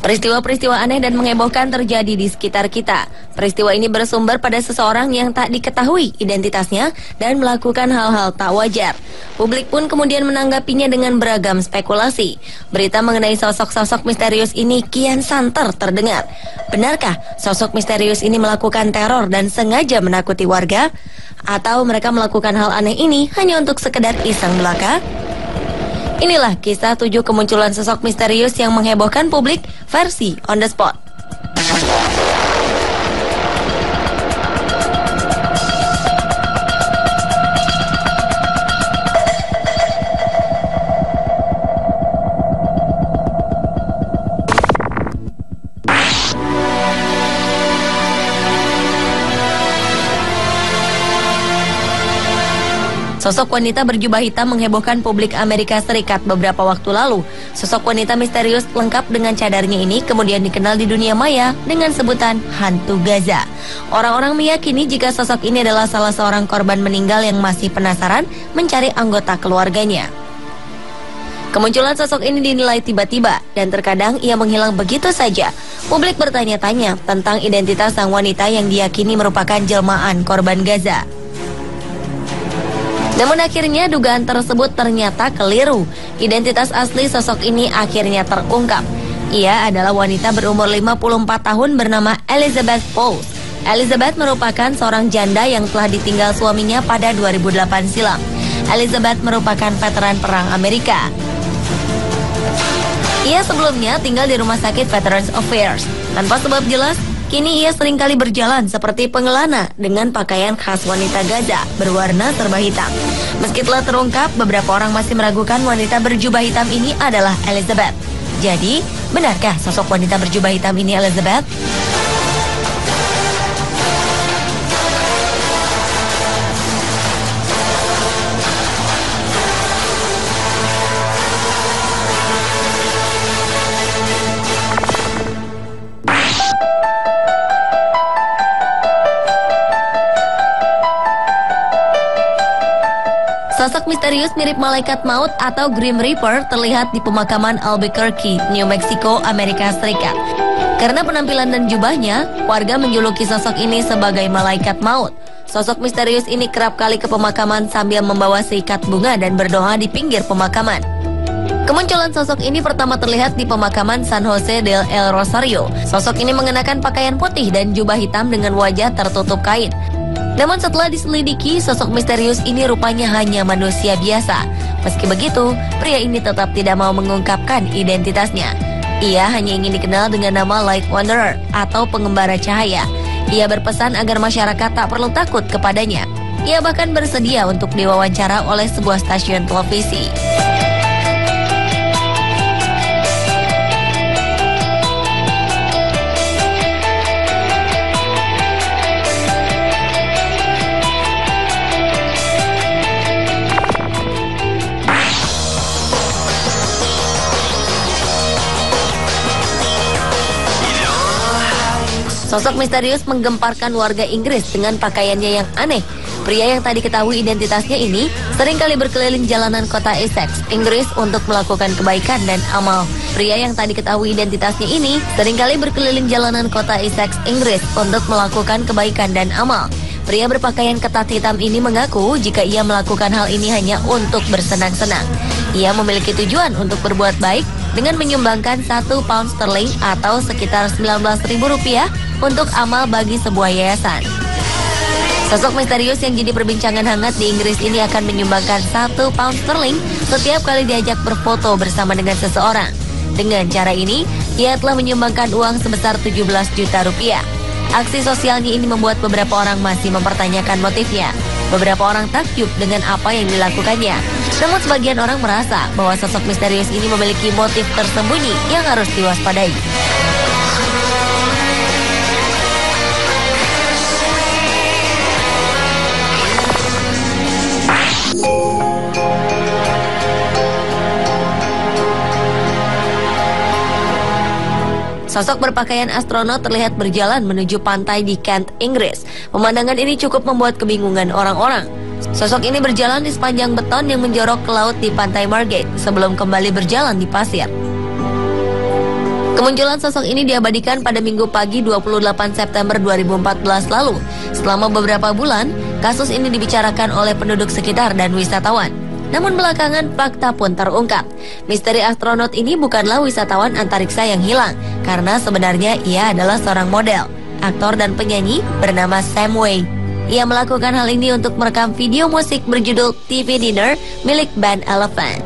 Peristiwa-peristiwa aneh dan menghebohkan terjadi di sekitar kita. Peristiwa ini bersumber pada seseorang yang tak diketahui identitasnya dan melakukan hal-hal tak wajar. Publik pun kemudian menanggapinya dengan beragam spekulasi. Berita mengenai sosok-sosok misterius ini kian santer terdengar. Benarkah sosok misterius ini melakukan teror dan sengaja menakuti warga? Atau mereka melakukan hal aneh ini hanya untuk sekedar iseng belaka? Inilah kisah 7 kemunculan sosok misterius yang menghebohkan publik versi On The Spot. Sosok wanita berjubah hitam menghebohkan publik Amerika Serikat beberapa waktu lalu. Sosok wanita misterius lengkap dengan cadarnya ini kemudian dikenal di dunia maya dengan sebutan hantu Gaza. Orang-orang meyakini jika sosok ini adalah salah seorang korban meninggal yang masih penasaran mencari anggota keluarganya. Kemunculan sosok ini dinilai tiba-tiba dan terkadang ia menghilang begitu saja. Publik bertanya-tanya tentang identitas sang wanita yang diyakini merupakan jelmaan korban Gaza. Namun akhirnya dugaan tersebut ternyata keliru. Identitas asli sosok ini akhirnya terungkap. Ia adalah wanita berumur 54 tahun bernama Elizabeth Pauls. Elizabeth merupakan seorang janda yang telah ditinggal suaminya pada 2008 silam. Elizabeth merupakan veteran perang Amerika. Ia sebelumnya tinggal di rumah sakit Veterans Affairs. Tanpa sebab jelas, kini ia seringkali berjalan seperti pengelana dengan pakaian khas wanita Gaza berwarna serba hitam. Meski telah terungkap, beberapa orang masih meragukan wanita berjubah hitam ini adalah Elizabeth. Jadi, benarkah sosok wanita berjubah hitam ini Elizabeth? Sosok misterius mirip malaikat maut atau Grim Reaper terlihat di pemakaman Albuquerque, New Mexico, Amerika Serikat. Karena penampilan dan jubahnya, warga menjuluki sosok ini sebagai malaikat maut. Sosok misterius ini kerap kali ke pemakaman sambil membawa seikat bunga dan berdoa di pinggir pemakaman. Kemunculan sosok ini pertama terlihat di pemakaman San Jose del El Rosario. Sosok ini mengenakan pakaian putih dan jubah hitam dengan wajah tertutup kain. Namun setelah diselidiki, sosok misterius ini rupanya hanya manusia biasa. Meski begitu, pria ini tetap tidak mau mengungkapkan identitasnya. Ia hanya ingin dikenal dengan nama Light Wanderer atau pengembara cahaya. Ia berpesan agar masyarakat tak perlu takut kepadanya. Ia bahkan bersedia untuk diwawancara oleh sebuah stasiun televisi. Sosok misterius menggemparkan warga Inggris dengan pakaiannya yang aneh. Pria yang tadi ketahui identitasnya ini seringkali berkeliling jalanan kota Essex, Inggris untuk melakukan kebaikan dan amal. Pria yang tadi ketahui identitasnya ini seringkali berkeliling jalanan kota Essex, Inggris untuk melakukan kebaikan dan amal. Pria berpakaian ketat hitam ini mengaku jika ia melakukan hal ini hanya untuk bersenang-senang. Ia memiliki tujuan untuk berbuat baik dengan menyumbangkan 1 pound sterling atau sekitar Rp19.000 untuk amal bagi sebuah yayasan. Sosok misterius yang jadi perbincangan hangat di Inggris ini akan menyumbangkan 1 pound sterling setiap kali diajak berfoto bersama dengan seseorang. Dengan cara ini, ia telah menyumbangkan uang sebesar 17 juta rupiah. Aksi sosialnya ini membuat beberapa orang masih mempertanyakan motifnya. Beberapa orang takjub dengan apa yang dilakukannya. Namun sebagian orang merasa bahwa sosok misterius ini memiliki motif tersembunyi yang harus diwaspadai. Sosok berpakaian astronot terlihat berjalan menuju pantai di Kent, Inggris. Pemandangan ini cukup membuat kebingungan orang-orang. Sosok ini berjalan di sepanjang beton yang menjorok ke laut di pantai Margate sebelum kembali berjalan di pasir. Kemunculan sosok ini diabadikan pada Minggu pagi 28 September 2014 lalu. Selama beberapa bulan, kasus ini dibicarakan oleh penduduk sekitar dan wisatawan. Namun belakangan fakta pun terungkap. Misteri astronot ini bukanlah wisatawan antariksa yang hilang, karena sebenarnya ia adalah seorang model, aktor dan penyanyi bernama Sam Wei. Ia melakukan hal ini untuk merekam video musik berjudul TV Dinner milik band Elephant.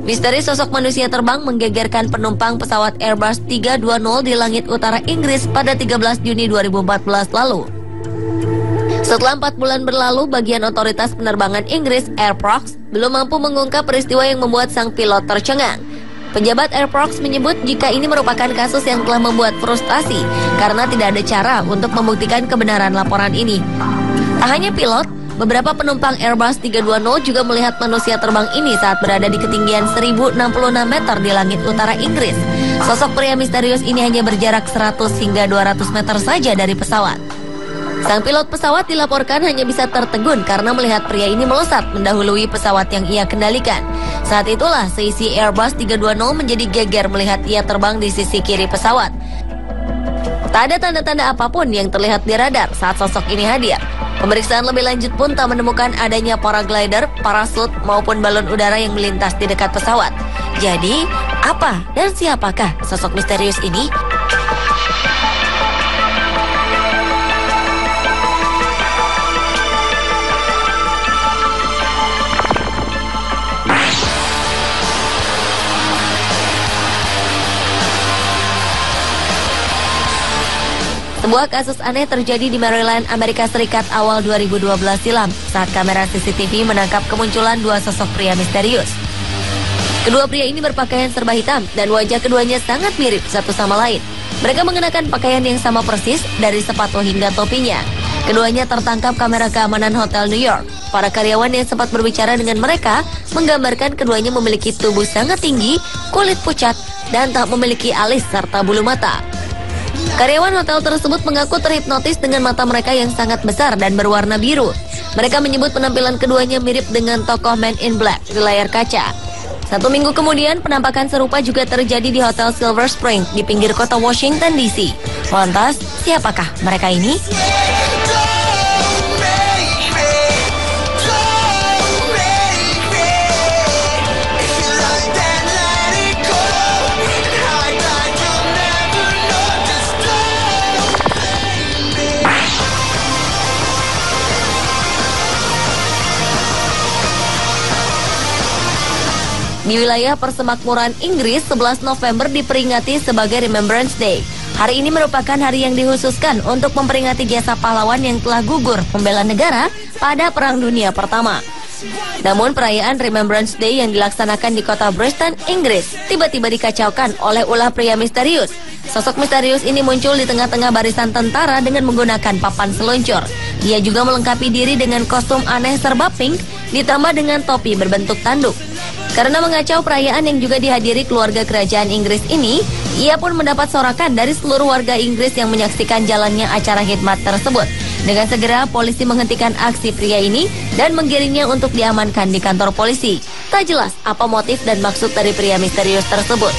Misteri sosok manusia terbang menggegerkan penumpang pesawat Airbus 320 di langit utara Inggris pada 13 Juni 2014 lalu. Setelah 4 bulan berlalu, bagian otoritas penerbangan Inggris, Air France, belum mampu mengungkap peristiwa yang membuat sang pilot tercengang. Pejabat Air France menyebut jika ini merupakan kasus yang telah membuat frustasi karena tidak ada cara untuk membuktikan kebenaran laporan ini. Tak hanya pilot, beberapa penumpang Airbus 320 juga melihat manusia terbang ini saat berada di ketinggian 1066 meter di langit utara Inggris. Sosok pria misterius ini hanya berjarak 100 hingga 200 meter saja dari pesawat. Sang pilot pesawat dilaporkan hanya bisa tertegun karena melihat pria ini melesat mendahului pesawat yang ia kendalikan. Saat itulah seisi Airbus 320 menjadi geger melihat ia terbang di sisi kiri pesawat. Tak ada tanda-tanda apapun yang terlihat di radar saat sosok ini hadir. Pemeriksaan lebih lanjut pun tak menemukan adanya paraglider, parasut, maupun balon udara yang melintas di dekat pesawat. Jadi, apa dan siapakah sosok misterius ini? Sebuah kasus aneh terjadi di Maryland, Amerika Serikat awal 2012 silam saat kamera CCTV menangkap kemunculan dua sosok pria misterius. Kedua pria ini berpakaian serba hitam dan wajah keduanya sangat mirip satu sama lain. Mereka mengenakan pakaian yang sama persis dari sepatu hingga topinya. Keduanya tertangkap kamera keamanan Hotel New York. Para karyawan yang sempat berbicara dengan mereka menggambarkan keduanya memiliki tubuh sangat tinggi, kulit pucat, dan tak memiliki alis serta bulu mata. Karyawan hotel tersebut mengaku terhipnotis dengan mata mereka yang sangat besar dan berwarna biru. Mereka menyebut penampilan keduanya mirip dengan tokoh Man in Black di layar kaca. 1 minggu kemudian, penampakan serupa juga terjadi di Hotel Silver Spring di pinggir kota Washington DC. Lantas, siapakah mereka ini? Di wilayah persemakmuran Inggris, 11 November diperingati sebagai Remembrance Day. Hari ini merupakan hari yang dikhususkan untuk memperingati jasa pahlawan yang telah gugur membela negara pada Perang Dunia Pertama. Namun perayaan Remembrance Day yang dilaksanakan di kota Bristol, Inggris, tiba-tiba dikacaukan oleh ulah pria misterius. Sosok misterius ini muncul di tengah-tengah barisan tentara dengan menggunakan papan seluncur. Dia juga melengkapi diri dengan kostum aneh serba pink, ditambah dengan topi berbentuk tanduk. Karena mengacau perayaan yang juga dihadiri keluarga kerajaan Inggris ini, ia pun mendapat sorakan dari seluruh warga Inggris yang menyaksikan jalannya acara khidmat tersebut. Dengan segera, polisi menghentikan aksi pria ini dan menggiringnya untuk diamankan di kantor polisi. Tak jelas apa motif dan maksud dari pria misterius tersebut.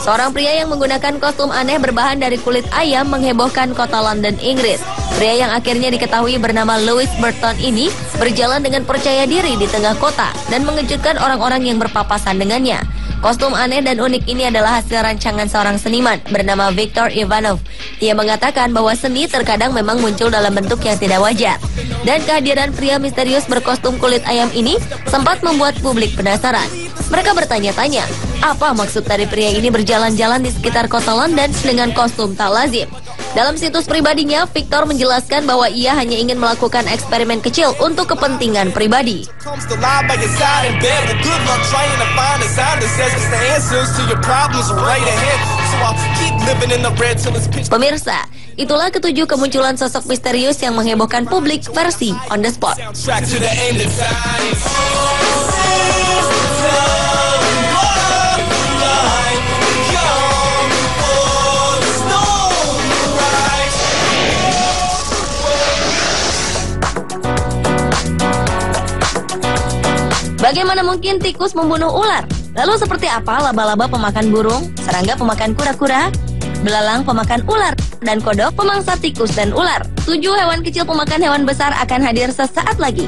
Seorang pria yang menggunakan kostum aneh berbahan dari kulit ayam menghebohkan kota London, Inggris. Pria yang akhirnya diketahui bernama Louis Burton ini berjalan dengan percaya diri di tengah kota dan mengejutkan orang-orang yang berpapasan dengannya. Kostum aneh dan unik ini adalah hasil rancangan seorang seniman bernama Viktor Ivanov. Ia mengatakan bahwa seni terkadang memang muncul dalam bentuk yang tidak wajar. Dan kehadiran pria misterius berkostum kulit ayam ini sempat membuat publik penasaran. Mereka bertanya-tanya, apa maksud dari pria ini berjalan-jalan di sekitar kota London dengan kostum tak lazim? Dalam situs pribadinya, Victor menjelaskan bahwa ia hanya ingin melakukan eksperimen kecil untuk kepentingan pribadi. Pemirsa, itulah ketujuh kemunculan sosok misterius yang menghebohkan publik versi On The Spot. Bagaimana mungkin tikus membunuh ular? Lalu seperti apa laba-laba pemakan burung, serangga pemakan kura-kura, belalang pemakan ular, dan kodok pemangsa tikus dan ular? 7 hewan kecil pemakan hewan besar akan hadir sesaat lagi.